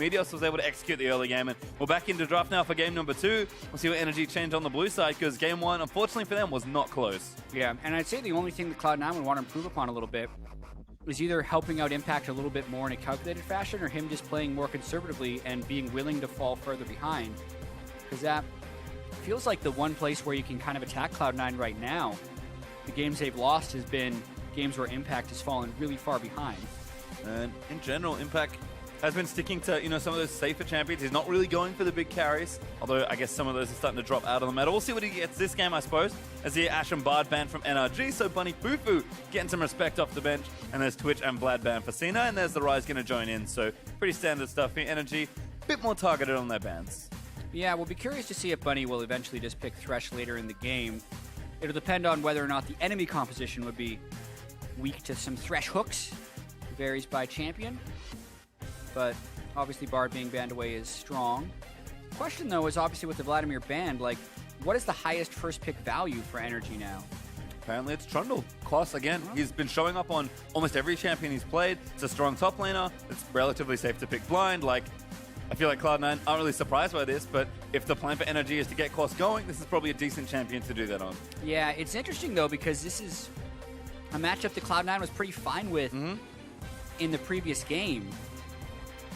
Meteos was able to execute the early game, and we're back into draft now for game number 2. We'll see what NRG changed on the blue side, because game 1, unfortunately for them, was not close. Yeah, and I'd say the only thing that Cloud9 would want to improve upon a little bit is either helping out Impact a little bit more in a calculated fashion, or him just playing more conservatively and being willing to fall further behind. Because that feels like the one place where you can kind of attack Cloud9 right now. The games they've lost has been games where Impact has fallen really far behind. And in general, Impact has been sticking to, some of those safer champions. He's not really going for the big carries, although I guess some of those are starting to drop out of the meta. We'll see what he gets this game, I suppose, as the Ash and Bard ban from NRG, so Bunny Fufu getting some respect off the bench, and there's Twitch and Vlad ban for Cena, and there's the Rise going to join in, so pretty standard stuff here. NRG, a bit more targeted on their bans. Yeah, we'll be curious to see if Bunny will eventually just pick Thresh later in the game. It'll depend on whether or not the enemy composition would be weak to some Thresh hooks. It varies by champion, but obviously Bard being banned away is strong. Question though is obviously with the Vladimir banned, like what is the highest first pick value for NRG now? Apparently it's Trundle. Koss, again, he's been showing up on almost every champion he's played. It's a strong top laner. It's relatively safe to pick blind. Like, I feel like Cloud9 aren't really surprised by this, but if the plan for NRG is to get Koss going, this is probably a decent champion to do that on. Yeah, it's interesting though because this is a matchup that Cloud9 was pretty fine with in the previous game.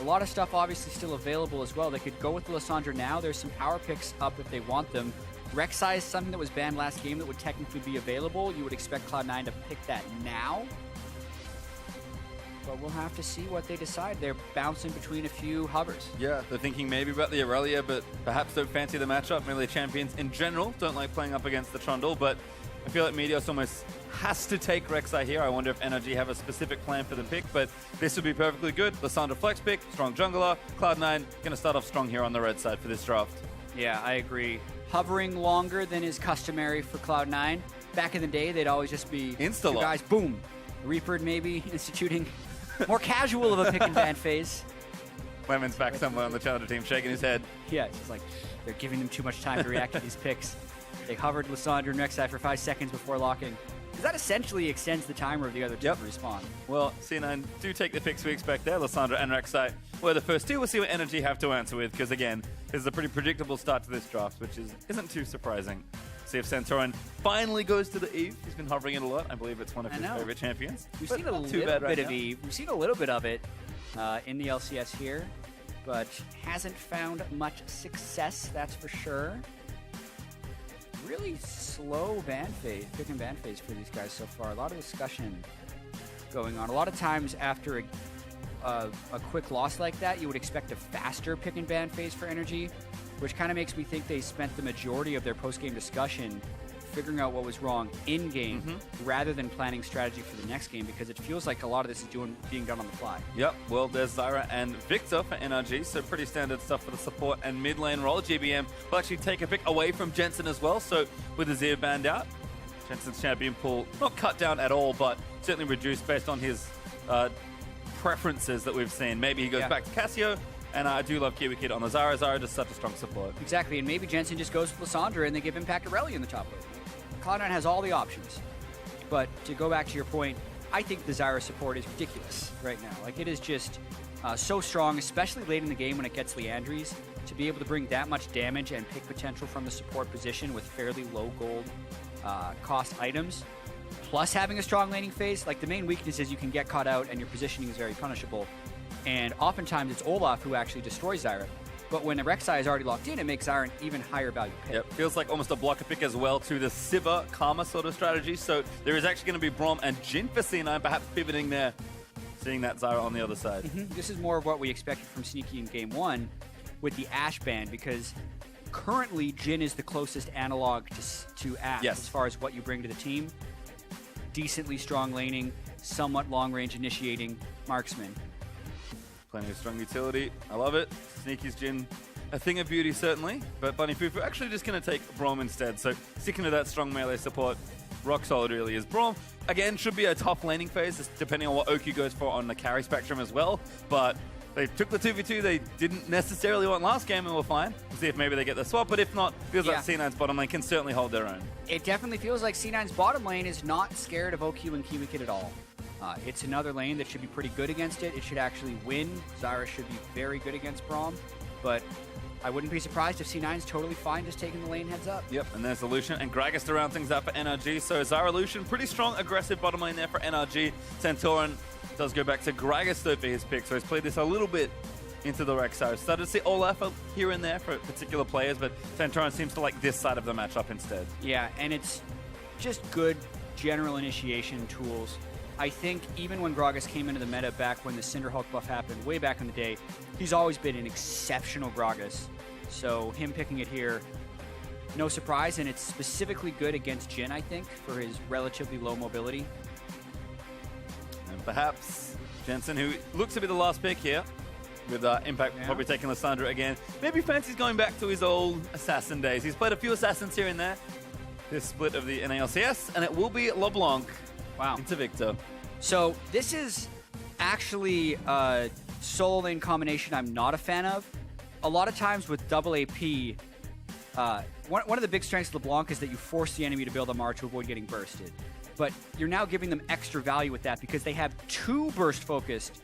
A lot of stuff obviously still available as well. They could go with the Lissandra now. There's some power picks up if they want them. Rek'Sai is something that was banned last game that would technically be available. You would expect Cloud9 to pick that now. But we'll have to see what they decide. They're bouncing between a few hovers. Yeah, they're thinking maybe about the Aurelia, but perhaps don't fancy the matchup. Melee champions in general don't like playing up against the Trundle, but I feel like Meteos almost has to take Rek'Sai here. I wonder if NRG have a specific plan for the pick, but this would be perfectly good. Lissandra flex pick, strong jungler. Cloud9 going to start off strong here on the red side for this draft. Yeah, I agree. Hovering longer than is customary for Cloud9. Back in the day, they'd always just be two guys, boom. Reaper maybe instituting more casual of a pick and ban phase. Lemon's back somewhere on the challenger team shaking his head. Yeah, it's just like they're giving them too much time to react to these picks. They hovered Lissandra and Rek'Sai for 5 seconds before locking. Because that essentially extends the timer of the other team to respawn. Well, C9 do take the picks we expect there. Lissandra and Rek'Sai were the first two. We'll see what NRG have to answer with, because again, this is a pretty predictable start to this draft, which isn't too surprising. See if Santorin finally goes to the Eve. He's been hovering it a lot. I believe it's one of his favorite champions. We've seen a little bit of Eve. We've seen a little bit of it in the LCS here, but hasn't found much success, that's for sure. Really slow ban phase, pick and ban phase for these guys so far. A lot of discussion going on. A lot of times after a quick loss like that, you would expect a faster pick and ban phase for NRG, which kind of makes me think they spent the majority of their post-game discussion figuring out what was wrong in-game rather than planning strategy for the next game, because it feels like a lot of this is being done on the fly. Yep, well, there's Zyra and Victor for NRG, so pretty standard stuff for the support and mid lane role. GBM will actually take a pick away from Jensen as well, so with Azir banned out, Jensen's champion pool not cut down at all, but certainly reduced based on his preferences that we've seen. Maybe he goes back to Cassio, and I do love Kiwi Kid on the Zyra. Zyra just such a strong support. Exactly, and maybe Jensen just goes with Lissandra and they give Impact Aurelia in the top lane. Cloud9 has all the options. But to go back to your point, I think the Zyra support is ridiculous right now. Like, it is just so strong, especially late in the game when it gets Liandry's, to be able to bring that much damage and pick potential from the support position with fairly low gold cost items, plus having a strong laning phase. Like, the main weakness is you can get caught out and your positioning is very punishable. And oftentimes it's Olaf who actually destroys Zyra. But when the Rek'Sai is already locked in, it makes Zyra an even higher value pick. Yep, feels like almost a blocker pick as well to the Siva Karma sort of strategy. So there is actually going to be Braum and Jhin for C9, perhaps pivoting there, seeing that Zyra on the other side. This is more of what we expected from Sneaky in Game 1 with the Ashe ban, because currently Jhin is the closest analog to Ashe as far as what you bring to the team. Decently strong laning, somewhat long-range initiating marksman. Plenty of strong utility. I love it. Sneaky's Jhin, a thing of beauty, certainly. But Bunny Fufu actually just going to take Braum instead. So sticking to that strong melee support, rock solid really is. Braum, again, should be a tough laning phase, depending on what Oki goes for on the carry spectrum as well. But they took the 2v2 they didn't necessarily want last game and were fine. We'll see if maybe they get the swap. But if not, feels like C9's bottom lane can certainly hold their own. It definitely feels like C9's bottom lane is not scared of OQ and Kiwi Kid at all. It's another lane that should be pretty good against it. It should actually win. Zyra should be very good against Braum, but I wouldn't be surprised if C9's totally fine just taking the lane heads up. Yep, and there's Lucian and Gragas to round things out for NRG. So Zyra Lucian, pretty strong, aggressive bottom lane there for NRG. Centauran does go back to Gragas though for his pick, so he's played this a little bit into the Rexar. Started to see Olaf here and there for particular players, but Centauran seems to like this side of the matchup instead. Yeah, and it's just good general initiation tools. I think even when Gragas came into the meta back when the Cinderhulk buff happened, way back in the day, he's always been an exceptional Gragas. So him picking it here, no surprise, and it's specifically good against Jhin, I think, for his relatively low mobility. And perhaps Jensen, who looks to be the last pick here, with Impact probably taking Lissandra again. Maybe fancies going back to his old Assassin days. He's played a few Assassins here and there. This split of the NALCS, and it will be LeBlanc into Victor. So this is actually a solo lane combination I'm not a fan of. A lot of times with double AP, one of the big strengths of LeBlanc is that you force the enemy to build MR to avoid getting bursted. But you're now giving them extra value with that because they have 2 burst-focused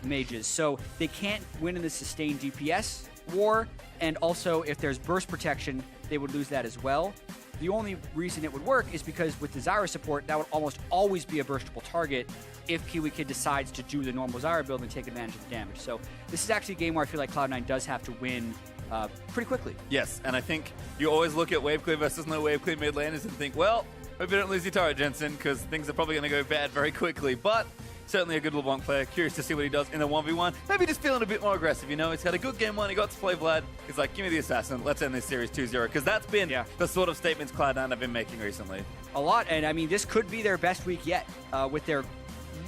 mages. So they can't win in the sustained DPS war, and also if there's burst protection, they would lose that as well. The only reason it would work is because with the Zyra support, that would almost always be a burstable target if Kiwi Kid decides to do the normal Zyra build and take advantage of the damage. So this is actually a game where I feel like Cloud9 does have to win pretty quickly. Yes, and I think you always look at wave clear versus no wave clear mid laners and think, well, hope you don't lose your turret, Jensen, because things are probably going to go bad very quickly. But certainly a good LeBlanc player. Curious to see what he does in the 1v1. Maybe just feeling a bit more aggressive, you know? He's had a good game one. He got to play Vlad. He's like, give me the Assassin. Let's end this series 2-0. Because that's been the sort of statements Cloud9 have been making recently. A lot. And, I mean, this could be their best week yet with their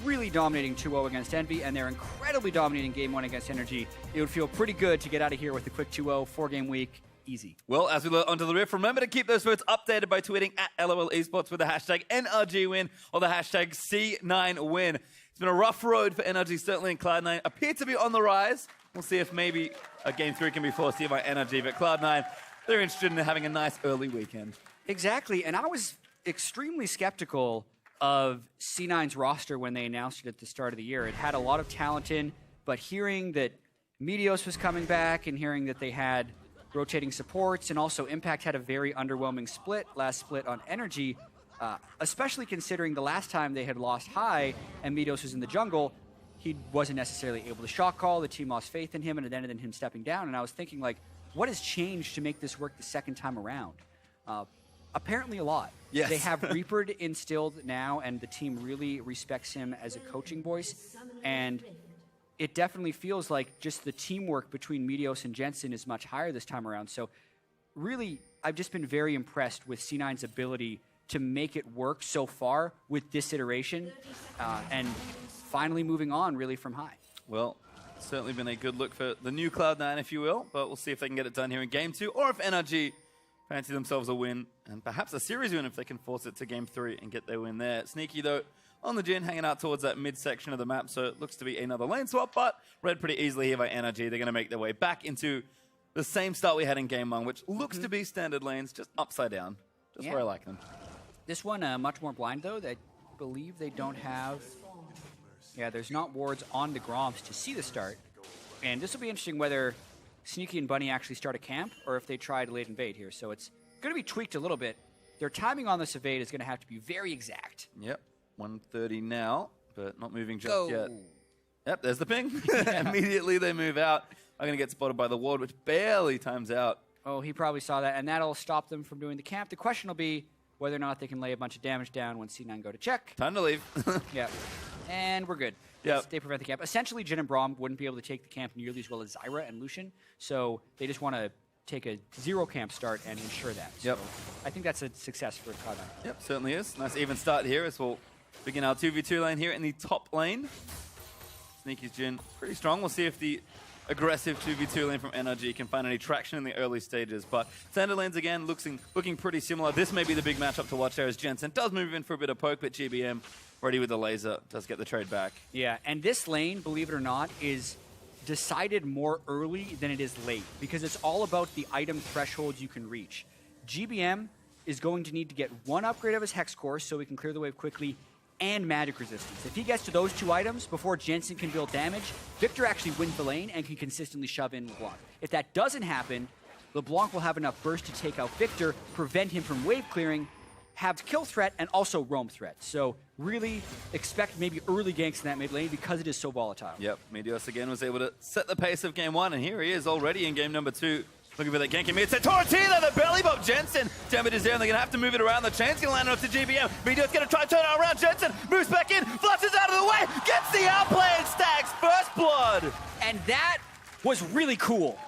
really dominating 2-0 against Envy and their incredibly dominating game 1 against NRG. It would feel pretty good to get out of here with a quick 2-0, 4-game week. Easy. Well, as we look onto the riff, remember to keep those votes updated by tweeting at LOL Esports with the hashtag NRGWin or the hashtag C9Win. It's been a rough road for NRG, certainly, and Cloud9 appear to be on the rise. We'll see if maybe a Game 3 can be forced here by NRG, but Cloud9, they're interested in having a nice early weekend. Exactly, and I was extremely skeptical of C9's roster when they announced it at the start of the year. It had a lot of talent in, but hearing that Meteos was coming back and hearing that they had rotating supports, and also Impact had a very underwhelming last split on Energy, especially considering the last time they had lost high and Meteos was in the jungle, he wasn't necessarily able to shock call, the team lost faith in him, and it ended in him stepping down, and I was thinking, like, what has changed to make this work the second time around? Apparently a lot. Yes. They have Reaper instilled now, and the team really respects him as a coaching voice, and it definitely feels like just the teamwork between Meteos and Jensen is much higher this time around. So really, I've just been very impressed with C9's ability to make it work so far with this iteration and finally moving on really from high. Well, certainly been a good look for the new Cloud9, if you will, but we'll see if they can get it done here in Game 2 or if NRG fancy themselves a win and perhaps a series win if they can force it to Game 3 and get their win there. Sneaky, though, on the Jhin, hanging out towards that mid-section of the map, so it looks to be another lane swap, but read pretty easily here by NRG. They're going to make their way back into the same start we had in Game 1, which looks to be standard lanes, just upside down. Just where I like them. This one, much more blind, though. I believe they don't have... Yeah, there's not wards on the Groms to see the start. And this will be interesting whether Sneaky and Bunny actually start a camp or if they try to late invade here. So it's going to be tweaked a little bit. Their timing on this evade is going to have to be very exact. Yep. 1:30 now, but not moving just yet. Yep, there's the ping. Immediately they move out. I'm going to get spotted by the ward, which barely times out. Oh, he probably saw that, and that'll stop them from doing the camp. The question will be whether or not they can lay a bunch of damage down when C9 go to check. Time to leave. Yeah, and we're good. Yep. They prevent the camp. Essentially, Jhin and Braum wouldn't be able to take the camp nearly as well as Zyra and Lucian, so they just want to take a 0 camp start and ensure that. So I think that's a success for Cloud9. Yep, certainly is. Nice even start here as we'll begin our 2v2 lane here in the top lane. Sneaky's Jhin pretty strong. We'll see if the aggressive 2v2 lane from NRG can find any traction in the early stages. But standard lanes again looking pretty similar. This may be the big matchup to watch there as Jensen does move in for a bit of poke, but GBM ready with the laser does get the trade back. Yeah, and this lane, believe it or not, is decided more early than it is late because it's all about the item thresholds you can reach. GBM is going to need to get 1 upgrade of his Hex Core so he can clear the wave quickly and magic resistance. If he gets to those 2 items before Jensen can build damage, Victor actually wins the lane and can consistently shove in LeBlanc. If that doesn't happen, LeBlanc will have enough burst to take out Victor, prevent him from wave clearing, have kill threat, and also roam threat. So really expect maybe early ganks in that mid lane because it is so volatile. Yep, Meteos again was able to set the pace of game 1, and here he is already in game number 2. Looking for that gank in mid. Tortilla, the belly bump. Jensen, damage is there, and they're going to have to move it around. The chain's going to land onto GBM. Meteos going to try to turn it around. Jensen moves back in, flushes out of the way, gets the outplay and stacks first blood. And that was really cool.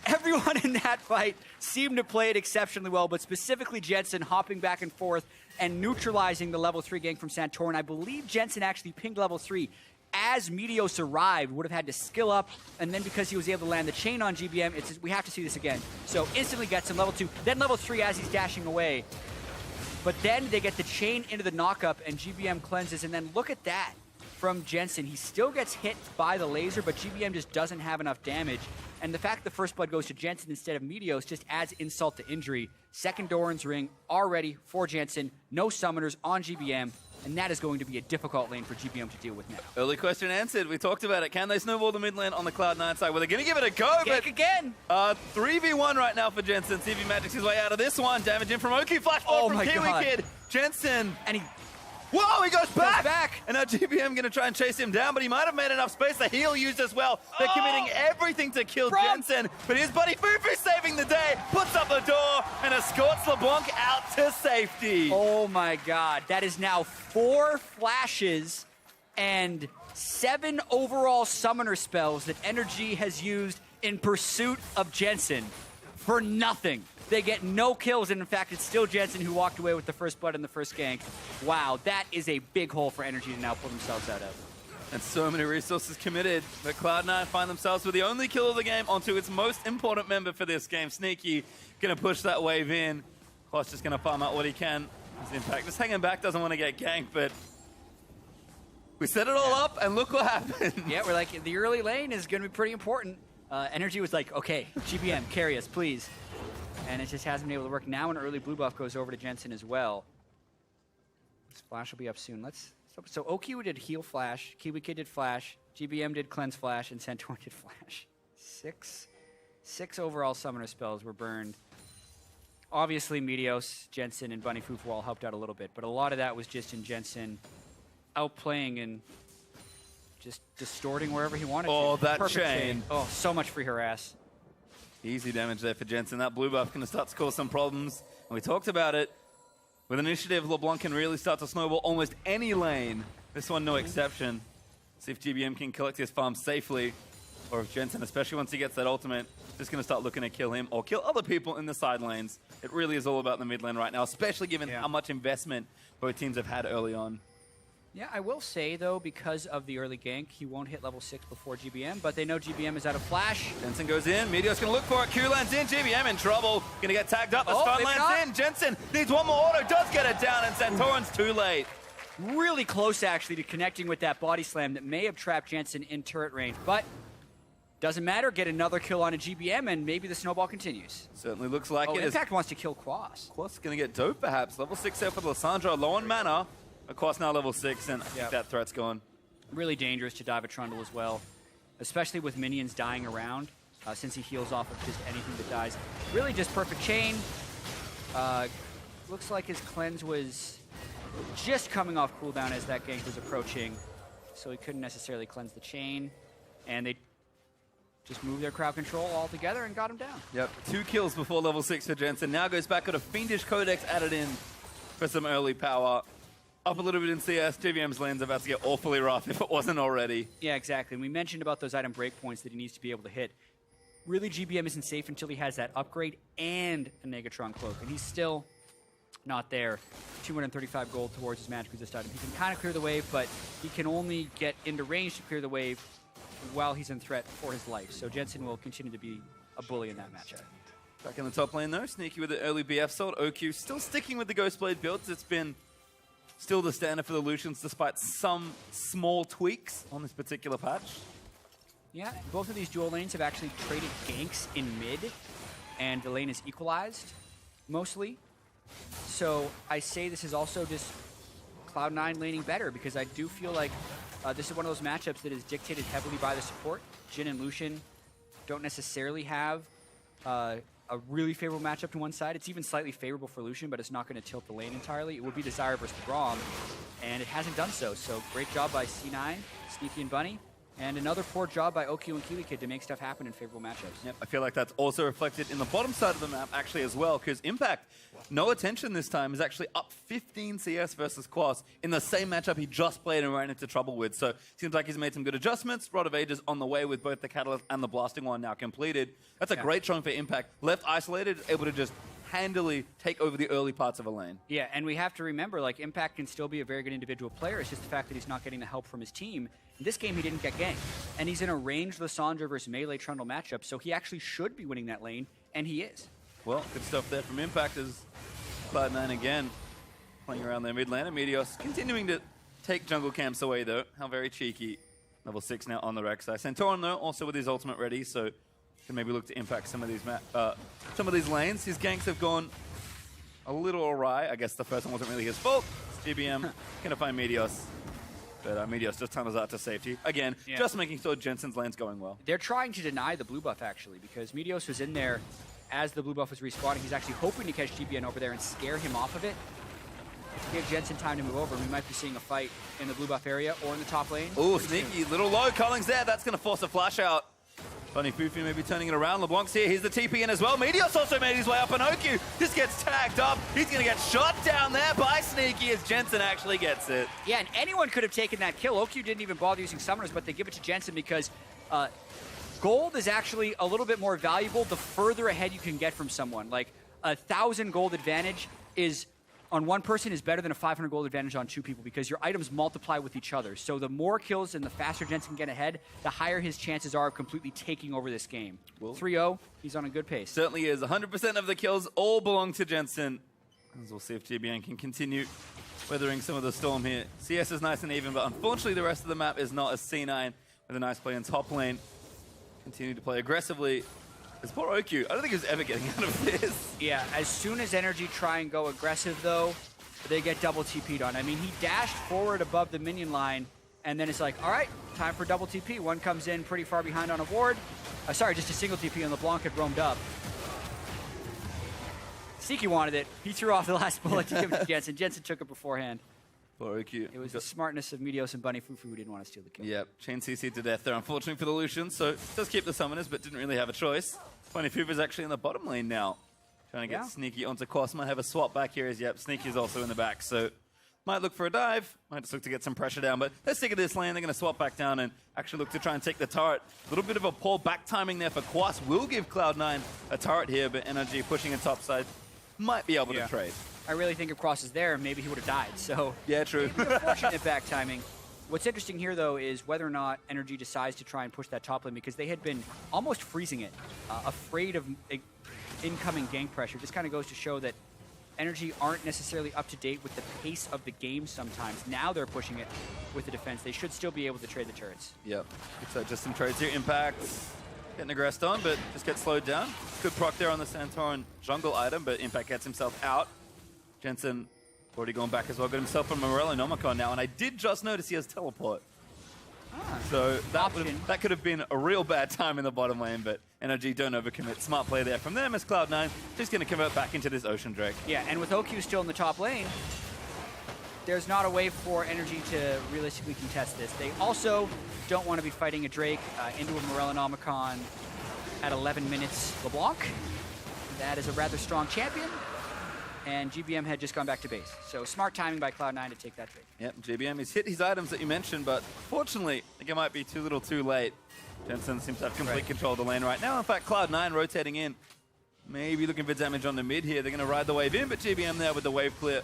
Everyone in that fight seemed to play it exceptionally well, but specifically Jensen hopping back and forth and neutralizing the level 3 gank from Santorin. I believe Jensen actually pinged level 3 as Meteos arrived, would have had to skill up, and then because he was able to land the chain on GBM, it's just, we have to see this again. So instantly gets him level 2, then level 3 as he's dashing away. But then they get the chain into the knockup, and GBM cleanses, and then look at that from Jensen. He still gets hit by the laser, but GBM just doesn't have enough damage. And the fact the first blood goes to Jensen instead of Meteos just adds insult to injury. Second Doran's ring already for Jensen. No summoners on GBM. And that is going to be a difficult lane for GBM to deal with now. Early question answered. We talked about it. Can they snowball the mid lane on the Cloud9 side? Well, they're going to give it a go. Gank again. 3v1 right now for Jensen. CV Magic's his way out of this one. Damage in from Oki. Flash forward from Kiwi God. Kid. Jensen. And he... Whoa, he goes back. back. And now GBM going to try and chase him down, but he might have made enough space. The heal used as well. They're committing everything to kill Jensen. But here's Buddy Fufu saving the day. Puts up the door and escorts LeBlanc out to safety. Oh my God. That is now 4 flashes and 7 overall summoner spells that NRG has used in pursuit of Jensen for nothing. They get no kills, and in fact, it's still Jensen who walked away with the first blood in the first gank. Wow, that is a big hole for NRG to now pull themselves out of. And so many resources committed, but Cloud9 find themselves with the only kill of the game onto its most important member for this game. Sneaky going to push that wave in. Kloss just going to farm out what he can. His impact just hanging back, doesn't want to get ganked, but we set it all up, and look what happened. Yeah, we're like, the early lane is going to be pretty important. NRG was like, okay, GBM, carry us, please. And it just hasn't been able to work. Now an early blue buff goes over to Jensen as well. This flash will be up soon. So Oki did heal flash, Kiwi Kid did flash, GBM did cleanse flash, and Santorin did flash. Six overall summoner spells were burned. Obviously Meteos, Jensen, and Bunny Fufu all helped out a little bit, but a lot of that was just in Jensen outplaying and just distorting wherever he wanted to. Oh, that Perfect chain. Oh, so much free harass. Easy damage there for Jensen. That blue buff going to start to cause some problems. And we talked about it. With initiative, LeBlanc can really start to snowball almost any lane. This one, no exception. See if GBM can collect his farm safely. Or if Jensen, especially once he gets that ultimate, just going to start looking to kill him or kill other people in the side lanes. It really is all about the mid lane right now, especially given how much investment both teams have had early on. Yeah, I will say, though, because of the early gank, he won't hit level 6 before GBM, but they know GBM is out of flash. Jensen goes in. Meteor's going to look for it. Q lands in. GBM in trouble. Going to get tagged up. The stun lands in. Jensen needs one more auto. Does get it down, and Santorin's too late. Really close, actually, to connecting with that body slam that may have trapped Jensen in turret range, but doesn't matter. Get another kill on a GBM, and maybe the snowball continues. Certainly looks like it. Impact wants to kill Quas. Quas going to get dope, perhaps. Level 6 there for Lissandra. Low on mana. Of course, now level 6, and I think that threat's gone. Really dangerous to dive a Trundle as well, especially with minions dying around, since he heals off of just anything that dies. Really just perfect chain. Looks like his cleanse was just coming off cooldown as that gank was approaching, so he couldn't necessarily cleanse the chain, and they just moved their crowd control all together and got him down. Yep, 2 kills before level 6 for Jensen. Now goes back, got a Fiendish Codex added in for some early power. Up a little bit in CS, GBM's lane's about to get awfully rough if it wasn't already. Yeah, exactly. And we mentioned about those item breakpoints that he needs to be able to hit. Really, GBM isn't safe until he has that upgrade and a Negatron cloak, and he's still not there. 235 gold towards his magic resist item. He can kind of clear the wave, but he can only get into range to clear the wave while he's in threat for his life. So Jensen will continue to be a bully in that matchup. Back in the top lane though, Sneaky with the early BF sword. OQ still sticking with the Ghostblade builds. It's been still the standard for the Lucians, despite some small tweaks on this particular patch. Yeah, both of these dual lanes have actually traded ganks in mid, and the lane is equalized, mostly. So I say this is also just Cloud9 laning better, because I do feel like this is one of those matchups that is dictated heavily by the support. Jhin and Lucian don't necessarily have a really favorable matchup to one side. It's even slightly favorable for Lucian, but it's not going to tilt the lane entirely. It would be the Zyra versus the Braum, and it hasn't done so. So great job by C9, Sneaky and Bunny. And another poor job by OQ and KiwiKid to make stuff happen in favorable matchups. Yep, I feel like that's also reflected in the bottom side of the map actually as well, because Impact, no attention this time, is actually up 15 CS versus Quas in the same matchup he just played and ran into trouble with. So seems like he's made some good adjustments. Rod of Ages on the way with both the Catalyst and the Blasting one now completed. That's a great showing for Impact. Left isolated, able to just handily take over the early parts of a lane. Yeah, and we have to remember, like, Impact can still be a very good individual player. It's just the fact that he's not getting the help from his team. In this game, he didn't get ganked. And he's in a ranged Lissandra versus melee Trundle matchup, so he actually should be winning that lane, and he is. Well, good stuff there from Impact as Cloud9 again playing around their mid lane. And Meteos continuing to take jungle camps away, though. How very cheeky. Level 6 now on the Rek'Sai. Santorin, though, also with his ultimate ready, so can maybe look to impact some of these lanes. His ganks have gone a little awry. I guess the first one wasn't really his fault. GBM gonna find Meteos. But Meteos just tunnels out to safety. Again, just making sure Jensen's lane's going well. They're trying to deny the blue buff, actually, because Meteos was in there as the blue buff was respawning. He's actually hoping to catch GBN over there and scare him off of it. To give Jensen time to move over, we might be seeing a fight in the blue buff area or in the top lane. Ooh, sneaky. Little low. Culling's there. That's going to force a flash out. Bunny Fufu maybe turning it around. LeBlanc's here. He's the TP in as well. Meteos also made his way up, and OQ just gets tagged up. He's going to get shot down there by Sneaky as Jensen actually gets it. Yeah, and anyone could have taken that kill. OQ didn't even bother using summoners, but they give it to Jensen because gold is actually a little bit more valuable the further ahead you can get from someone. Like, 1,000 gold advantage is on one person is better than a 500 gold advantage on two people because your items multiply with each other. So the more kills and the faster Jensen can get ahead, the higher his chances are of completely taking over this game. 3-0, he's on a good pace. Certainly is. 100% of the kills all belong to Jensen. As we'll see if GBN can continue weathering some of the storm here. CS is nice and even, but unfortunately the rest of the map is not as C9 with a nice play in top lane. Continue to play aggressively. This poor OQ, I don't think he was ever getting out of this. Yeah, as soon as NRG try and go aggressive, though, they get double TP'd on. I mean, he dashed forward above the minion line, and then it's like, all right, time for double TP. One comes in pretty far behind on a ward. Sorry, just a single TP, and LeBlanc had roamed up. Siki wanted it. He threw off the last bullet to give it to Jensen. Jensen took it beforehand. Poor OQ. It was the smartness of Meteos and Bunny Fufu who didn't want to steal the kill. Yep, chain CC to death there, unfortunately for the Lucian, so does keep the summoners, but didn't really have a choice. Bunny Fufu's actually in the bottom lane now. Trying to get Sneaky onto Quas. Might have a swap back here as, yep, Sneaky's also in the back, so might look for a dive. Might just look to get some pressure down, but let's stick at this lane. They're going to swap back down and actually look to try and take the turret. A little bit of a poor back timing there for Quas. Will give Cloud9 a turret here, but NRG pushing it topside might be able to trade. I really think if Cross is there, maybe he would have died. So yeah, true. Unfortunate back timing. What's interesting here, though, is whether or not NRG decides to try and push that top lane because they had been almost freezing it, afraid of incoming gank pressure. Just kind of goes to show that NRG aren't necessarily up to date with the pace of the game sometimes. Now they're pushing it with the defense. They should still be able to trade the turrets. Yep. So just some trades here. Impact getting aggressed on, but just gets slowed down. Good proc there on the Santorin jungle item, but Impact gets himself out. Jensen already gone back as well. Got himself a Morellonomicon now, and I did just notice he has teleport. So that could have been a real bad time in the bottom lane, but NRG don't overcommit. Smart play there from them as Cloud9 just going to convert back into this Ocean Drake. Yeah, and with OQ still in the top lane, there's not a way for NRG to realistically contest this. They also don't want to be fighting a Drake into a Morellonomicon at 11 minutes. LeBlanc, that is a rather strong champion. And GBM had just gone back to base. So smart timing by Cloud9 to take that trade. Yep, GBM has hit his items that you mentioned, but fortunately, I think it might be too little too late. Jensen seems to have complete control of the lane right now. In fact, Cloud9 rotating in, maybe looking for damage on the mid here. They're going to ride the wave in, but GBM there with the wave clear.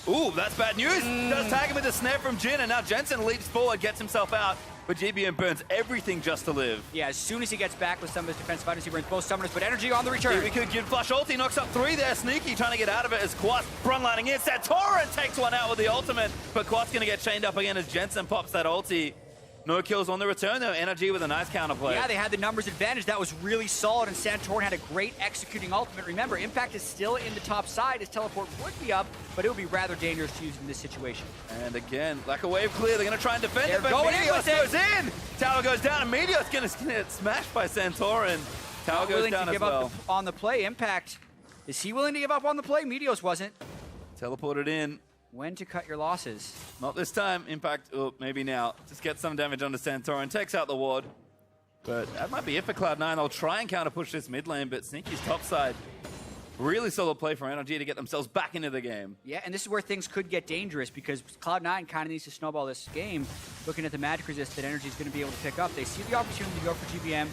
Ooh, that's bad news. Does tag him with a snare from Jhin, and now Jensen leaps forward, gets himself out. But GBM burns everything just to live. Yeah, as soon as he gets back with some of his defensive items, he burns both summoners, but NRG on the return. Here we could get flush ulti, knocks up 3 there. Sneaky trying to get out of it as Quas front lining in. Santorin takes one out with the ultimate, but Quas going to get chained up again as Jensen pops that ulti. No kills on the return, though. NRG with a nice counterplay. Yeah, they had the numbers advantage. That was really solid, and Santorin had a great executing ultimate. Remember, Impact is still in the top side. His teleport would be up, but it would be rather dangerous to use in this situation. And again, like a wave clear, they're going to try and defend They're it, but going in Meteos with it. goes in! Tower goes down, and Meteos going to get smashed by Santorin. Tower Not goes willing down to as give well. up on the play. Impact, is he willing to give up on the play? Meteos wasn't. Teleported in. When to cut your losses. Not this time. Impact, oh, maybe now. Just get some damage onto Santorin. Takes out the ward. But that might be it for Cloud9. They'll try and counter push this mid lane, but Sneaky's top side. Really solid play for NRG to get themselves back into the game. Yeah, and this is where things could get dangerous because Cloud9 kind of needs to snowball this game. Looking at the magic resist that NRG is going to be able to pick up. They see the opportunity to go for GBM,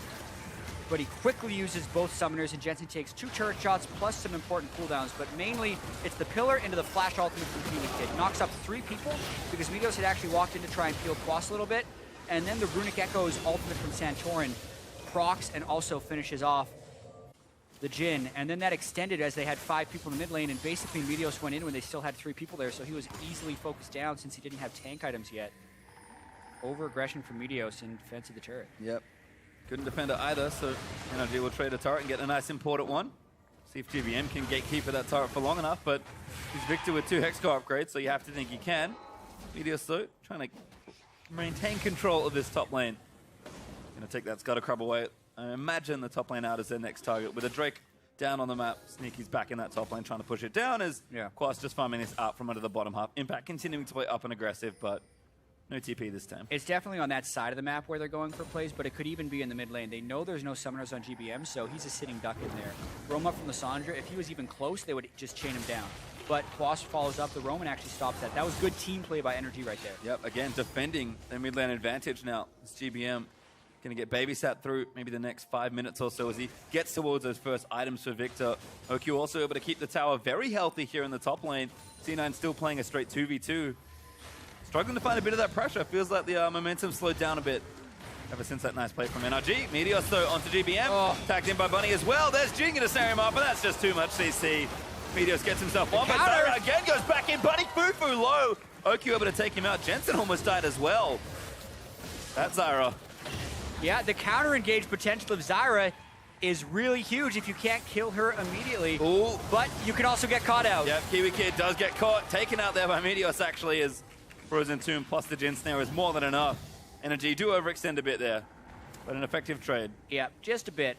but he quickly uses both summoners, and Jensen takes 2 turret shots plus some important cooldowns, but mainly it's the pillar into the flash ultimate from Phoenix Kid. Knocks up 3 people because Meteos had actually walked in to try and peel Quas a little bit, and then the Runic Echo's ultimate from Santorin procs and also finishes off the Jhin, and then that extended as they had 5 people in the mid lane, and basically Meteos went in when they still had 3 people there, so he was easily focused down since he didn't have tank items yet. Over-aggression from Meteos in defense of the turret. Yep. Couldn't defend it either, so NRG will trade a turret and get a nice important one. See if GBM can gatekeeper that turret for long enough, but he's Victor with 2 Hexcore upgrades, so you have to think he can. Meteos, though, trying to maintain control of this top lane. Gonna take that Scudder Crab away. I imagine the top lane out is their next target. With a Drake down on the map, Sneaky's back in that top lane trying to push it down as Quas just farming this up from under the bottom half. Impact continuing to play up and aggressive, but no TP this time. It's definitely on that side of the map where they're going for plays, but it could even be in the mid lane. They know there's no summoners on GBM, so he's a sitting duck in there. Roam up from Lissandra. If he was even close, they would just chain him down. But Quas follows up. The Roman actually stops that. That was good team play by NRG right there. Yep, again, defending their mid lane advantage now. This GBM going to get babysat through maybe the next 5 minutes or so as he gets towards those first items for Victor. OQ also able to keep the tower very healthy here in the top lane. C9 still playing a straight 2v2. Struggling to find a bit of that pressure. Feels like the momentum slowed down a bit ever since that nice play from NRG. Meteos, though, onto GBM. Tagged in by Bunny as well. There's Jhin going to snare him up, but that's just too much CC. Meteos gets himself on, but Zyra again goes back in. Bunny Fufu low. OQ able to take him out. Jensen almost died as well. That's Zyra. Yeah, the counter-engage potential of Zyra is really huge if you can't kill her immediately. Ooh. But you can also get caught out. Yep, Kiwi Kid does get caught. Taken out there by Meteos, actually, as Frozen Tomb plus the Jhin snare is more than enough. NRG do overextend a bit there, but an effective trade. Yeah, just a bit.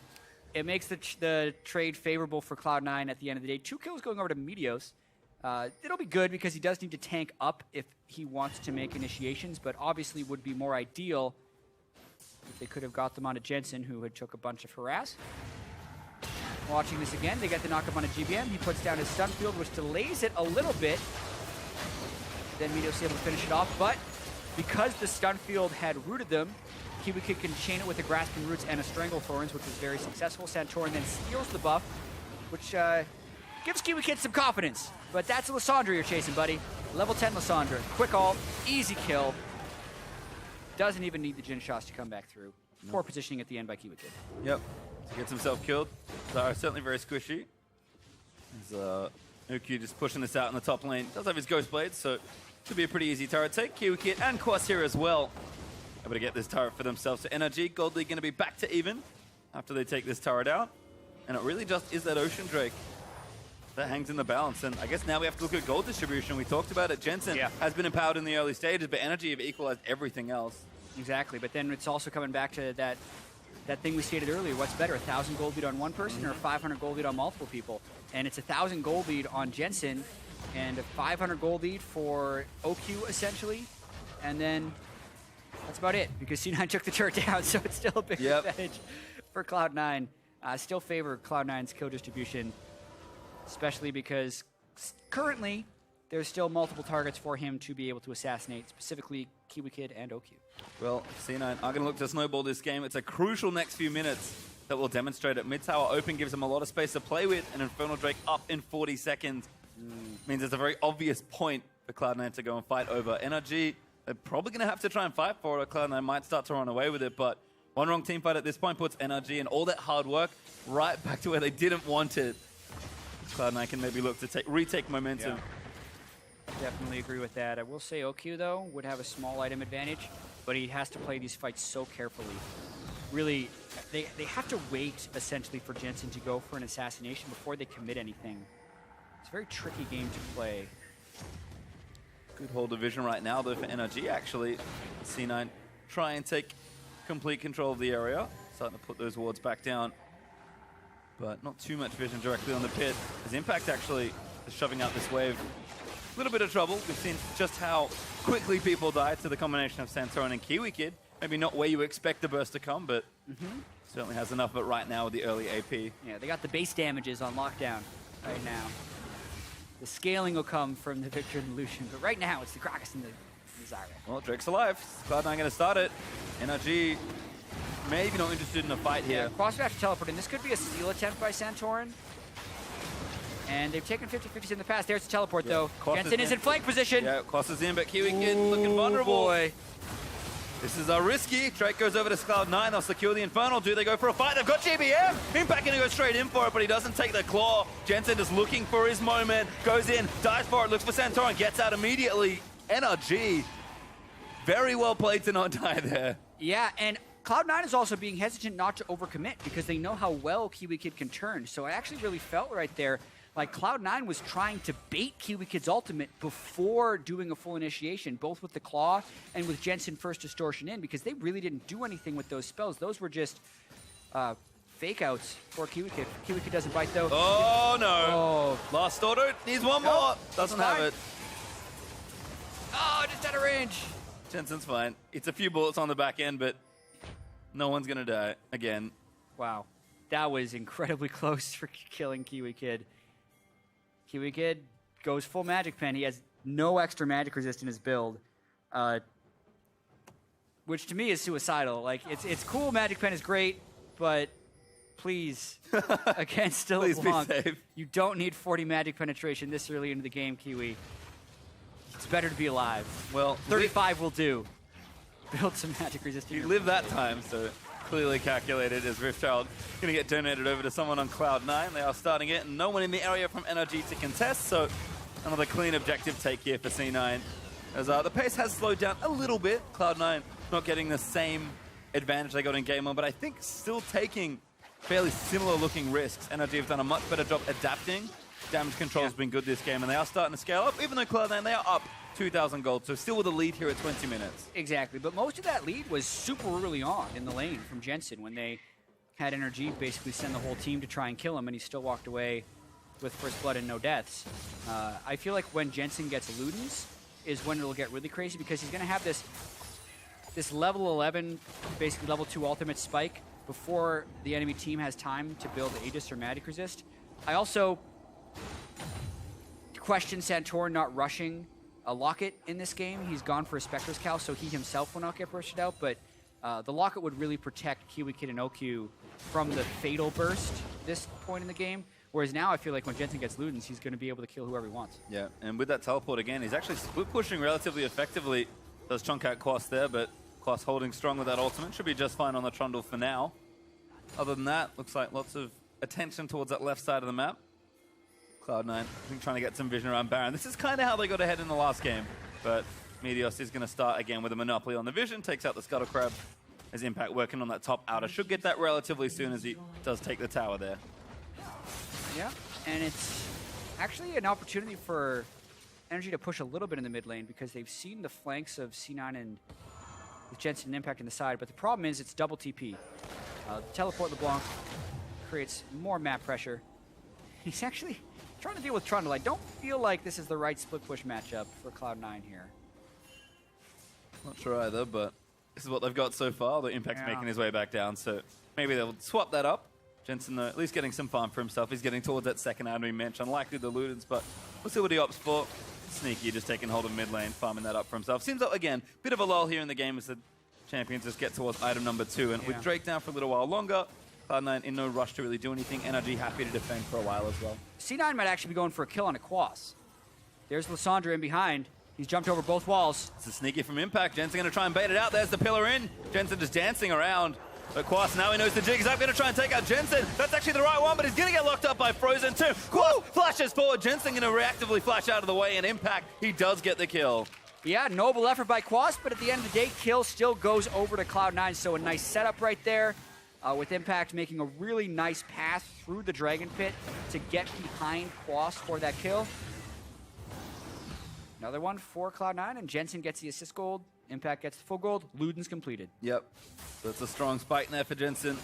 It makes the trade favorable for Cloud9 at the end of the day. 2 kills going over to Meteos. It'll be good because he does need to tank up if he wants to make initiations, but obviously would be more ideal if they could have got them onto Jensen, who had took a bunch of harass. Watching this again, they get the knock up onto GBM. He puts down his stun field, which delays it a little bit. Then Meteos able to finish it off, but because the stun field had rooted them, Kiwi Kid can chain it with the Grasping Roots and a Strangle Thorns, which was very successful. Santorin then steals the buff, which gives Kiwi Kid some confidence. But that's a Lissandra you're chasing, buddy. Level 10 Lissandra. Quick ult, easy kill. Doesn't even need the Jhin shots to come back through. Poor positioning at the end by Kiwi Kid. Yep. So gets himself killed. Zyra certainly very squishy. There's Uki just pushing this out in the top lane. Does have his Ghost Blades, so should be a pretty easy turret take. Kiwi Kid and Quas here as well. Able to get this turret for themselves. So NRG, Gold League going to be back to even after they take this turret out. And it really just is that Ocean Drake that hangs in the balance. And I guess now we have to look at gold distribution. We talked about it. Jensen has been empowered in the early stages, but NRG have equalized everything else. Exactly, but then it's also coming back to that thing we stated earlier. What's better, 1,000 gold lead on one person or 500 gold lead on multiple people? And it's 1,000 gold lead on Jensen and a 500 gold lead for OQ, essentially. And then that's about it, because C9 took the turret down, so it's still a big advantage for Cloud9. Still favor Cloud9's kill distribution, especially because currently there's still multiple targets for him to be able to assassinate, specifically Kiwi Kid and OQ. Well, C9 are going to look to snowball this game. It's a crucial next few minutes that will demonstrate it. Mid tower open gives them a lot of space to play with, and Infernal Drake up in 40 seconds means it's a very obvious point for Cloud9 to go and fight over. NRG, they're probably going to have to try and fight for it. Cloud9 might start to run away with it, but one wrong team fight at this point puts NRG and all that hard work right back to where they didn't want it. Cloud9 can maybe look to retake momentum. Definitely agree with that. I will say OQ, though, would have a small item advantage. but he has to play these fights so carefully. Really, they have to wait, essentially, for Jensen to go for an assassination before they commit anything. It's a very tricky game to play. Good whole division right now, though, for NRG, actually. C9 try and take complete control of the area. Starting to put those wards back down. But not too much vision directly on the pit. As Impact actually is shoving out this wave. A little bit of trouble. We've seen just how quickly people die to the combination of Santorin and Kiwi Kid. Maybe not where you expect the burst to come, but certainly has enough of it right now with the early AP. Yeah, they got the base damages on lockdown right now. The scaling will come from the Victor and the Lucian, but right now it's the Gragas and the Zyra. Well, Drake's alive. Cloud9 going to start it. NRG maybe not interested in a fight here. Yeah, Cross would have to teleport in. This could be a steal attempt by Santorin. And they've taken 50-50s in the past. There's the teleport, though. Jensen is in flank position. Yeah, Kloss is in, but Kiwi Kid looking vulnerable. Boy. This is risky. Drake goes over to Cloud9. They'll secure the Infernal. Do they go for a fight? They've got GBM. Impact going to go straight in for it, but he doesn't take the claw. Jensen is looking for his moment. Goes in, dives for it, looks for Santorin, gets out immediately. NRG, very well played to not die there. Yeah, and Cloud9 is also being hesitant not to overcommit because they know how well Kiwi Kid can turn. So I actually really felt right there like Cloud9 was trying to bait Kiwi Kid's ultimate before doing a full initiation, both with the Claw and with Jensen first Distortion in, because they really didn't do anything with those spells. Those were just fake outs for Kiwi Kid. Kiwi Kid doesn't bite though. Oh no! Oh. Last auto, needs one more. Doesn't have it. Oh, just out of range. Jensen's fine. It's a few bullets on the back end, but no one's gonna die again. Wow, that was incredibly close for killing Kiwi Kid. Kiwi Kid goes full Magic Pen. He has no extra magic resist in his build, which to me is suicidal. Like, it's cool, Magic Pen is great, but please, against Still Please be LeBlanc, safe. you don't need 40 magic penetration this early into the game, Kiwi. It's better to be alive. Well, 35 will do. Build some magic resist. He lived that time, so clearly calculated as Riftchild going to get donated over to someone on Cloud9. They are starting it, and no one in the area from NRG to contest, so another clean objective take here for C9. As the pace has slowed down a little bit. Cloud9 not getting the same advantage they got in Game 1, but I think still taking fairly similar looking risks. NRG have done a much better job adapting. Damage control has been good this game, and they are starting to scale up, even though Cloud9, they are up 2,000 gold, so still with a lead here at 20 minutes. Exactly, but most of that lead was super early on in the lane from Jensen when they had NRG basically send the whole team to try and kill him, and he still walked away with first blood and no deaths. I feel like when Jensen gets Ludens is when it'll get really crazy, because he's going to have this level 11, basically level 2 ultimate spike before the enemy team has time to build Aegis or Magic Resist. I also question Santorin not rushing a Locket in this game. He's gone for a Spectre's Cowl, so he himself will not get bursted out, but the Locket would really protect Kiwi Kid and OQ from the Fatal Burst this point in the game, whereas now I feel like when Jensen gets Ludens, he's going to be able to kill whoever he wants. Yeah, and with that teleport again, he's actually split pushing relatively effectively. Does chunk out Kloss there, but Kloss holding strong with that ultimate. Should be just fine on the Trundle for now. Other than that, looks like lots of attention towards that left side of the map. Cloud9, I think, trying to get some vision around Baron. This is kind of how they got ahead in the last game, but Meteos is going to start again with a monopoly on the vision, takes out the Scuttle Crab as Impact working on that top outer. Should get that relatively soon as he does take the tower there. Yeah, and it's actually an opportunity for NRG to push a little bit in the mid lane, because they've seen the flanks of C9 and with Jensen and Impact in the side, but the problem is it's double TP. Teleport LeBlanc creates more map pressure. He's actually trying to deal with Trundle. I don't feel like this is the right split push matchup for Cloud9 here. Not sure either, but this is what they've got so far. The Impact's making his way back down, so maybe they'll swap that up. Jensen, though, at least getting some farm for himself. He's getting towards that second item we mentioned. Unlikely the Ludens, but we'll see what he opts for. Sneaky, just taking hold of mid lane, farming that up for himself. Seems like, again, bit of a lull here in the game as the champions just get towards item number 2. And with Drake down for a little while longer, Cloud9 in no rush to really do anything. NRG happy to defend for a while as well. C9 might actually be going for a kill on a Quas. There's Lysandra in behind. He's jumped over both walls. It's a sneaky from Impact. Jensen going to try and bait it out. There's the pillar in. Jensen just dancing around. But Quas, now he knows the jig. He's up going to try and take out Jensen. That's actually the right one, but he's going to get locked up by Frozen too. Quas flashes forward. Jensen going to reactively flash out of the way, and Impact, he does get the kill. Yeah, noble effort by Quas, but at the end of the day, kill still goes over to Cloud9, so a nice setup right there, with Impact making a really nice path through the Dragon Pit to get behind Quas for that kill. Another one for Cloud9, and Jensen gets the assist gold. Impact gets the full gold. Luden's completed. Yep. That's a strong spike there for Jensen.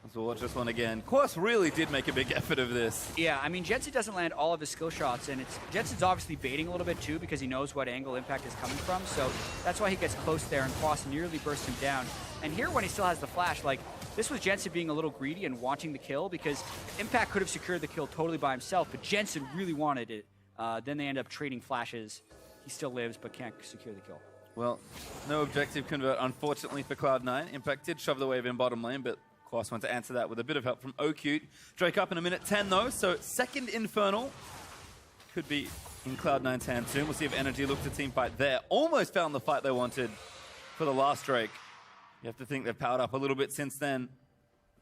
Let's watch this one again. Quas really did make a big effort of this. Yeah, I mean, Jensen doesn't land all of his skill shots, and Jensen's obviously baiting a little bit too because he knows what angle Impact is coming from, so that's why he gets close there, and Quas nearly bursts him down. And here, when he still has the flash, like, this was Jensen being a little greedy and wanting the kill because Impact could have secured the kill totally by himself, but Jensen really wanted it. Then they end up trading flashes. He still lives, but can't secure the kill. Well, no objective convert, unfortunately, for Cloud9. Impact did shove the wave in bottom lane, but Quas went to answer that with a bit of help from OQ. Drake up in a minute 10, though, so second Infernal could be in Cloud9's hand soon. We'll see if NRG look to team fight there. Almost found the fight they wanted for the last Drake. You have to think they've powered up a little bit since then.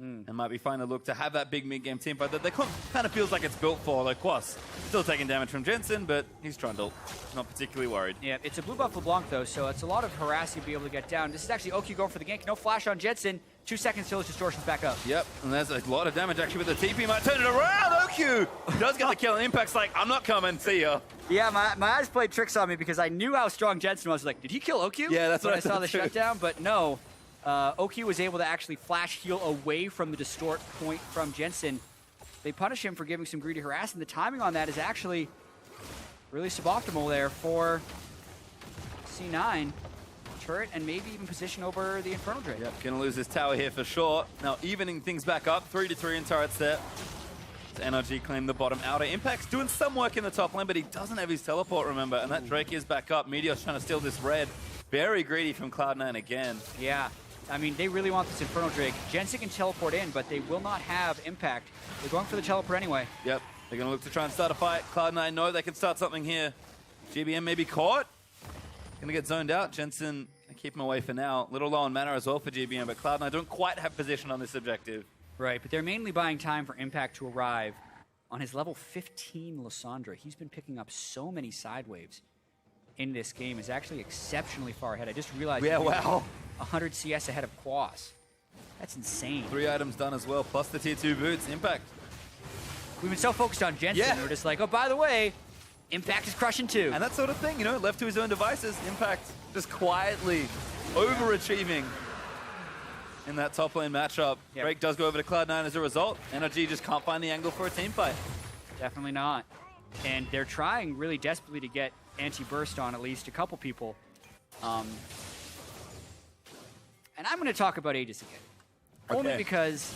And might be fine to look to have that big mid-game team fight that they kind of feels like it's built for. Like Quas, still taking damage from Jensen, but he's Trundle. Not particularly worried. Yeah, it's a blue buff LeBlanc, though, so it's a lot of harassing to be able to get down. This is actually OQ going for the gank. No flash on Jensen. 2 seconds till his distortion's back up. Yep, and there's a lot of damage actually with the TP. Might turn it around. OQ does get the kill, and Impact's like, I'm not coming. See ya. Yeah, my eyes played tricks on me because I knew how strong Jensen was. Like, did he kill OQ? Yeah, that's what I saw the too. shutdown, but no. OQ was able to actually flash heal away from the distort point from Jensen. They punish him for giving some greedy harass, and the timing on that is actually really suboptimal there for C9. Turret and maybe even position over the Infernal Drake. Yep, gonna lose this tower here for sure. Now evening things back up, 3-3 in turrets there. So NRG claim the bottom outer. Impact's doing some work in the top lane, but he doesn't have his teleport, remember, and that Drake is back up. Meteor's trying to steal this red. Very greedy from Cloud9 again. Yeah, I mean, they really want this Infernal Drake. Jensen can teleport in, but they will not have Impact. They're going for the teleport anyway. Yep, they're gonna look to try and start a fight. Cloud9 know they can start something here. GBM may be caught. Gonna get zoned out. Jensen gonna keep him away for now. Little low on mana as well for GBM, but Cloud9 don't quite have position on this objective. Right, but they're mainly buying time for Impact to arrive on his level 15 Lysandra. He's been picking up so many side waves in this game. Is actually exceptionally far ahead. I just realized. Yeah, wow. 100 CS ahead of Quas. That's insane. 3 items done as well, plus the tier 2 boots. Impact. We've been so focused on Jensen. Yeah. We're just like, oh, by the way, Impact is crushing too. And that sort of thing, you know, left to his own devices, Impact just quietly overachieving in that top lane matchup. Yep. Drake does go over to Cloud9 as a result. NRG just can't find the angle for a team fight. Definitely not. And they're trying really desperately to get anti-burst on at least a couple people. And I'm going to talk about Aegis again. Okay. Only because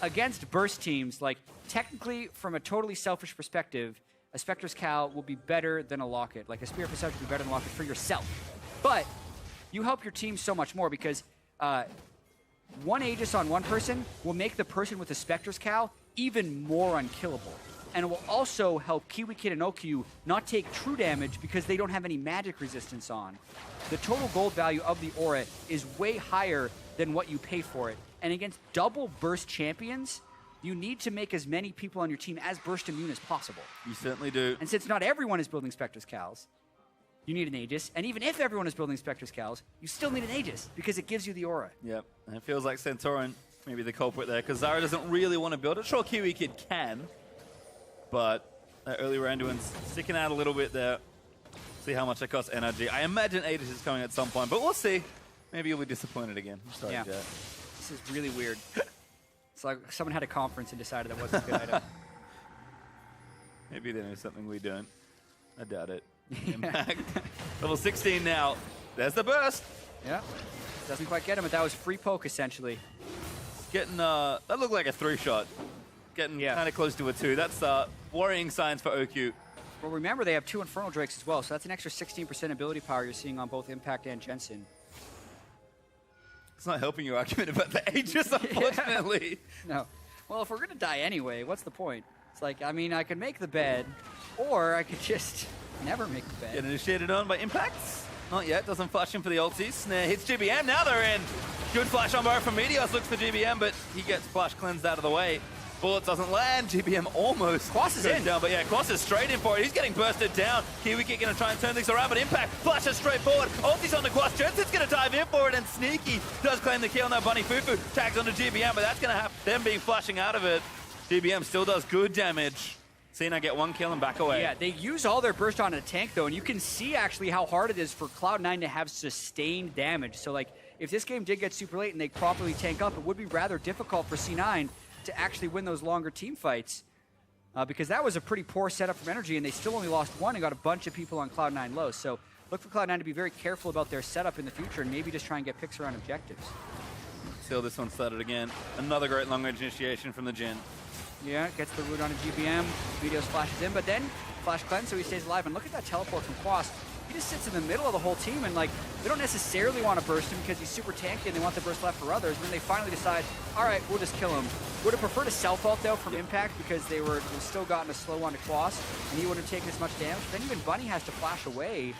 against burst teams, like technically from a totally selfish perspective, a Spectre's Cal will be better than a Locket. Like a Spear of Perception will be better than a Locket for yourself. But you help your team so much more because one Aegis on one person will make the person with the Spectre's Cal even more unkillable. And it will also help Kiwi Kid and OQ not take true damage because they don't have any magic resistance on. The total gold value of the aura is way higher than what you pay for it. And against double burst champions, you need to make as many people on your team as burst immune as possible. You certainly do. And since not everyone is building Spectre's Cals, you need an Aegis. And even if everyone is building Spectre's Cals, you still need an Aegis because it gives you the aura. Yep, and it feels like Centauran may be the culprit there because Zara doesn't really want to build it. Sure, Kiwi Kid can, but that early Randuin's sticking out a little bit there. See how much it costs NRG. I imagine Aegis is coming at some point, but we'll see. Maybe you'll be disappointed again. I'm sorry, Yeah. Jet. This is really weird. It's like someone had a conference and decided that wasn't a good item. Maybe they know something we don't. I doubt it. Impact. Level 16 now. There's the burst. Yeah. Doesn't quite get him, but that was free poke, essentially. Getting, that looked like a 3-shot. Getting kind of close to a 2. That's worrying signs for OQ. Well, remember, they have 2 Infernal Drakes as well, so that's an extra 16% ability power you're seeing on both Impact and Jensen. It's not helping your argument about the Aegis, unfortunately. No. Well, if we're going to die anyway, what's the point? It's like, I mean, I could make the bed, or I could just never make the bed. Get initiated on by Impact. Not yet. Doesn't flash him for the ulti. Snare hits GBM. Now they're in. Good flash on bar from Meteos. Looks for GBM, but he gets flash cleansed out of the way. Bullets doesn't land. GBM almost Quas is goes in. down, but yeah, Quas is straight in for it. He's getting bursted down. Kiwi Kick gonna try and turn things around, but Impact flashes straight forward. Ulti's on the Quas. Jensen's gonna dive in for it, and Sneaky does claim the kill. Now Bunny Fufu tags onto GBM, but that's gonna have them being flashing out of it. GBM still does good damage. Cena get one kill and back away. Yeah, they use all their burst on a tank, though, and you can see actually how hard it is for Cloud9 to have sustained damage. So, like, if this game did get super late and they properly tank up, it would be rather difficult for C9 to actually win those longer team fights, because that was a pretty poor setup from NRG, and they still only lost one and got a bunch of people on Cloud9 low. So look for Cloud9 to be very careful about their setup in the future and maybe just try and get picks around objectives. Still, this one started again. Another great long-range initiation from the Jin. Yeah, gets the root on a GBM. Videos flashes in, but then flash cleanse, so he stays alive. And look at that teleport from Quas. He just sits in the middle of the whole team, and like they don't necessarily want to burst him because he's super tanky and they want the burst left for others. And then they finally decide, all right, we'll just kill him. Would have preferred a self-ult though from Impact because they were still gotten a slow on to Quas, and he wouldn't have taken as much damage. Then even Bunny has to flash away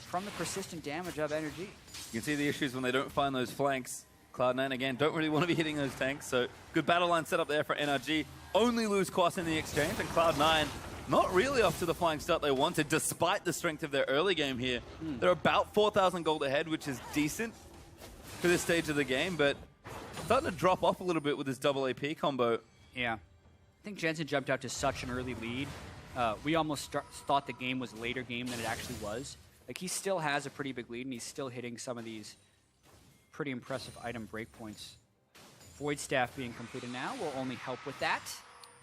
from the persistent damage of NRG. You can see the issues when they don't find those flanks. Cloud9, again, don't really want to be hitting those tanks, so good battle line set up there for NRG. Only lose Quas in the exchange, and Cloud9 not really off to the flying start they wanted, despite the strength of their early game here. They're about 4,000 gold ahead, which is decent for this stage of the game, but starting to drop off a little bit with this double AP combo. Yeah. I think Jensen jumped out to such an early lead. We almost thought the game was a later game than it actually was. Like, he still has a pretty big lead, and he's still hitting some of these pretty impressive item breakpoints. Void Staff being completed now will only help with that.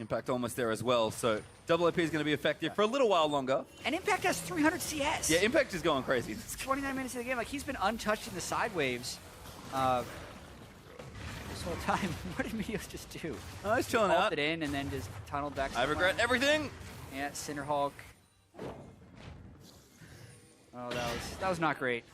Impact almost there as well, so double AP is going to be effective for a little while longer. And Impact has 300 CS. Yeah, Impact is going crazy. It's 29 minutes of the game. Like, he's been untouched in the side waves this whole time. What did Meteos just do? Oh, he's chilling out. It in and then just tunneled back to I the regret line. everything. Yeah, Cinderhulk. Oh, that was not great.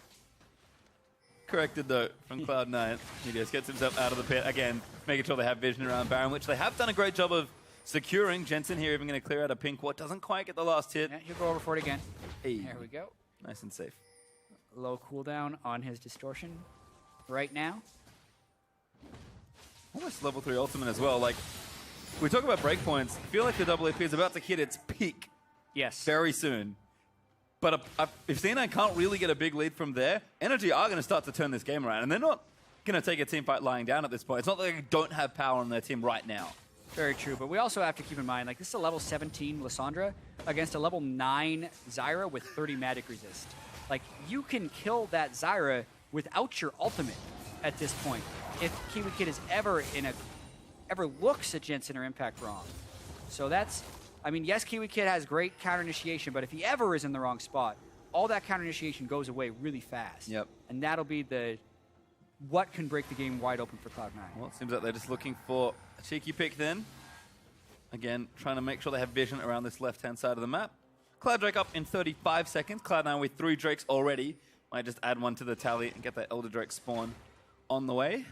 Corrected though from Cloud9. Meteos gets himself out of the pit again, making sure they have vision around Baron, which they have done a great job of securing. Jensen here even going to clear out a pink ward. Doesn't quite get the last hit. Yeah, he'll go over for it again. Hey. There we go. Nice and safe. Low cooldown on his distortion right now. Almost level 3 ultimate as well. Like, we talk about breakpoints. I feel like the double AP is about to hit its peak Yes. very soon. But if C9 can't really get a big lead from there, NRG are going to start to turn this game around. And they're not going to take a team fight lying down at this point. It's not like they don't have power on their team right now. Very true, but we also have to keep in mind, like, this is a level 17 Lissandra against a level 9 Zyra with 30 magic resist. Like, you can kill that Zyra without your ultimate at this point. If Kiwi Kid is ever looks at Jensen or Impact wrong. So that's, I mean, yes, Kiwi Kid has great counter initiation, but if he ever is in the wrong spot, all that counter initiation goes away really fast. Yep. And that'll be what can break the game wide open for Cloud9. Well, it seems like they're just looking for a cheeky pick then. Again, trying to make sure they have vision around this left-hand side of the map. Cloud Drake up in 35 seconds. Cloud9 with 3 Drakes already. Might just add one to the tally and get that Elder Drake spawn on the way.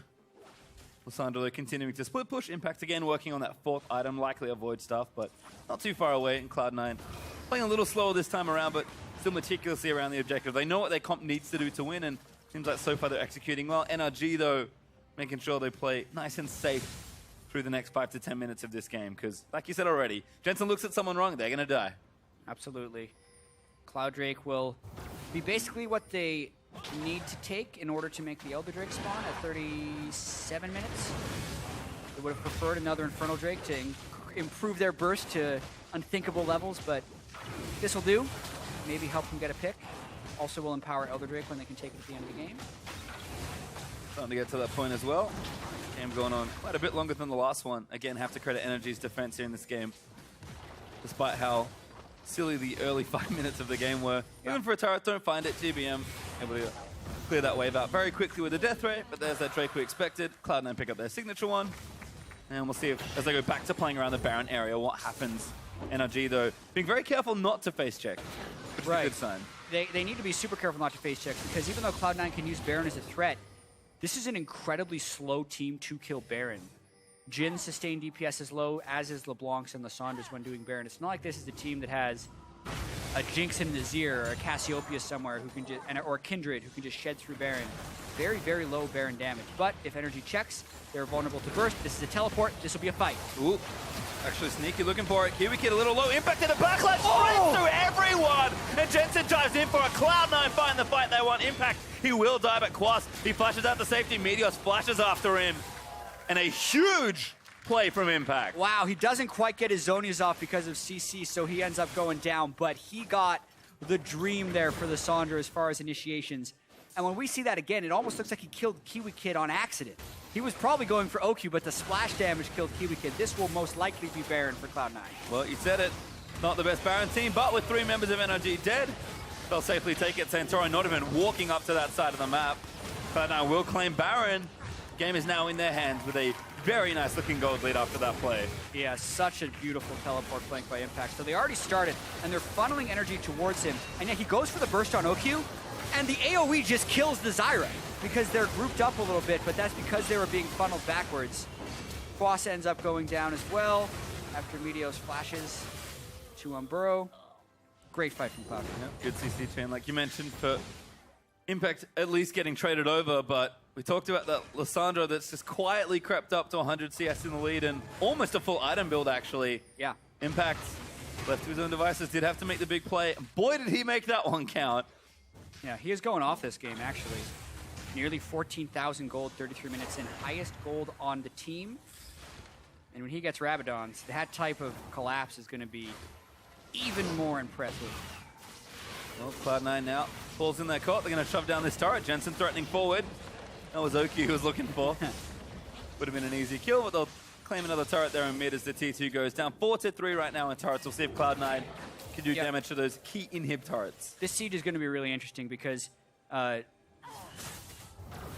Lissandra continuing to split push. Impact again working on that 4th item, likely a Void Staff, but not too far away. And Cloud9 playing a little slower this time around, but still meticulously around the objective. They know what their comp needs to do to win, and seems like so far they're executing well. NRG, though, making sure they play nice and safe through the next 5 to 10 minutes of this game, because, like you said already, Jensen looks at someone wrong, they're going to die. Absolutely. Cloud Drake will be basically what they need to take in order to make the Elder Drake spawn at 37 minutes. They would have preferred another Infernal Drake to improve their burst to unthinkable levels, but this will do. Maybe help them get a pick. Also will empower Elder Drake when they can take it at the end of the game. Starting to get to that point as well. Game going on quite a bit longer than the last one. Again, have to credit NRG's defense here in this game. Despite how silly the early 5 minutes of the game were. Even for a turret, don't find it. GBM able to clear that wave out very quickly with the death ray, but there's that Drake we expected. Cloud9 pick up their signature one. And we'll see if, as they go back to playing around the Baron area, what happens. NRG, though, being very careful not to face check, which is a good sign. They need to be super careful not to face check, because even though Cloud9 can use Baron as a threat, this is an incredibly slow team to kill Baron. Jin's sustained DPS is low, as is LeBlanc's and Lissandra's when doing Baron. It's not like this is a team that has a Jinx and Nazir or a Cassiopeia somewhere who can just, or Kindred who can just shed through Baron. Very, very low Baron damage. But if NRG checks, they're vulnerable to burst. This is a teleport. This will be a fight. Ooh, actually Sneaky looking for it. Kiwi Kid a little low. Impact in the backlash straight through everyone. And Jensen dives in for a Cloud9 fight in the fight they want. Impact, he will die, but Quas, he flashes out the safety. Meteor splashes after him. And a huge play from Impact. Wow, he doesn't quite get his Zonias off because of CC, so he ends up going down. But he got the dream there for the Lissandra as far as initiations. And when we see that again, it almost looks like he killed Kiwi Kid on accident. He was probably going for OQ, but the splash damage killed Kiwi Kid. This will most likely be Baron for Cloud9. Well, you said it. Not the best Baron team, but with 3 members of NRG dead, they'll safely take it. Santoro not even walking up to that side of the map. Cloud9 will claim Baron. Game is now in their hands with a very nice looking gold lead after that play. Yeah, such a beautiful teleport flank by Impact. So they already started, and they're funneling energy towards him. And yet he goes for the burst on OQ, and the AoE just kills the Zyra because they're grouped up a little bit, but that's because they were being funneled backwards. Quas ends up going down as well after Meteos flashes to Umburo. Great fight from Cloud9. Yep, good CC chain, like you mentioned, for Impact at least getting traded over, but we talked about that Lissandra that's just quietly crept up to 100 CS in the lead and almost a full item build, actually. Yeah. Impact, left to his own devices, did have to make the big play. Boy, did he make that one count. Yeah, he is going off this game, actually. Nearly 14,000 gold, 33 minutes in. Highest gold on the team. And when he gets Rabadons, that type of collapse is going to be even more impressive. Well, Cloud9 now falls in their court. They're going to shove down this turret. Jensen threatening forward. That was Oki who was looking for. Would have been an easy kill, but they'll claim another turret there in mid as the T2 goes down. 4-3 right now in turrets. We'll see if Cloud9 can do damage to those key inhib turrets. This siege is going to be really interesting because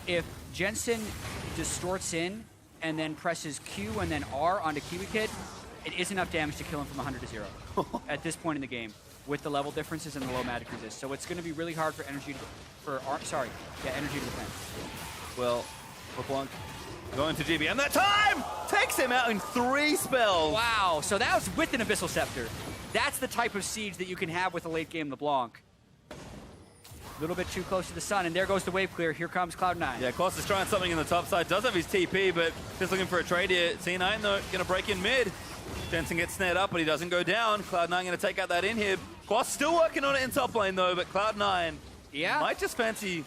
if Jensen distorts in and then presses Q and then R onto Kiwi Kid, it is enough damage to kill him from 100 to 0 at this point in the game with the level differences and the low magic resist. So it's going to be really hard for energy energy to defend. Well, LeBlanc going to GBM that time! Takes him out in 3 spells. Wow, so that was with an Abyssal Scepter. That's the type of siege that you can have with a late game LeBlanc. A little bit too close to the sun, and there goes the wave clear. Here comes Cloud9. Yeah, Quas is trying something in the top side. Does have his TP, but just looking for a trade here. C9, though, going to break in mid. Jensen gets snared up, but he doesn't go down. Cloud9 going to take out that inhib. Quas still working on it in top lane, though, but Cloud9 might just fancy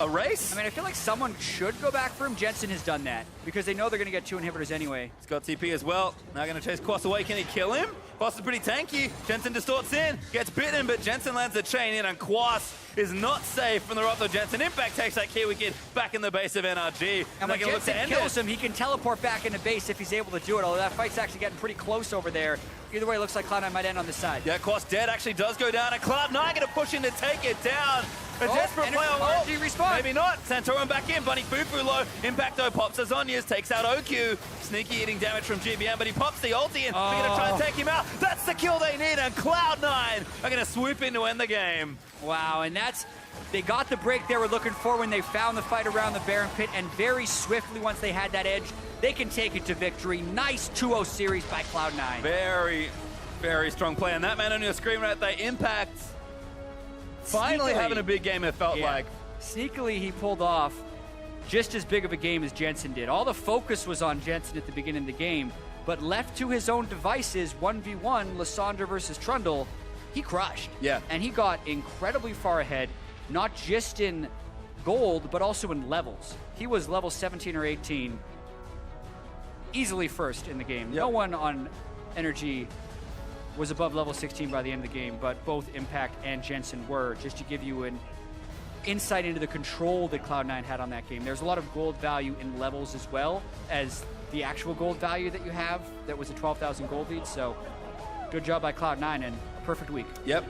a race. I mean, I feel like someone should go back for him. Jensen has done that because they know they're going to get 2 inhibitors anyway. He's got TP as well. Now going to chase Quas away. Can he kill him? Quas is pretty tanky. Jensen distorts in, gets bitten, but Jensen lands the chain in, and Quas is not safe from the wrath of Jensen. Impact takes that Kiwi Kid back in the base of NRG. And when Jensen kills him, he can teleport back into base if he's able to do it, although that fight's actually getting pretty close over there. Either way, it looks like Cloud9 might end on this side. Yeah, Quas dead actually does go down, and Cloud9 going to push in to take it down. A desperate play on NRG respawn. Maybe not. Santoro back in. Bunny Fufu low. Impact though pops as Zonias, takes out OQ. Sneaky eating damage from GBM, but he pops the ulti in. They're going to try and take him out. That's the kill they need, and Cloud9 are going to swoop in to end the game. Wow, and they got the break they were looking for when they found the fight around the Baron Pit, and very swiftly once they had that edge, they can take it to victory. Nice 2-0 series by Cloud9. Very, very strong play. And that man on your screen right there, Impact, finally having a big game, it felt like. Sneakily, he pulled off just as big of a game as Jensen did. All the focus was on Jensen at the beginning of the game, but left to his own devices, 1v1, Lissandra versus Trundle, he crushed. Yeah. And he got incredibly far ahead, not just in gold, but also in levels. He was level 17 or 18, easily first in the game. No one on NRG was above level 16 by the end of the game, but both Impact and Jensen were, just to give you an insight into the control that Cloud9 had on that game. There's a lot of gold value in levels as well as the actual gold value that you have. That was a 12,000 gold lead, so good job by Cloud9 and a perfect week. Yep.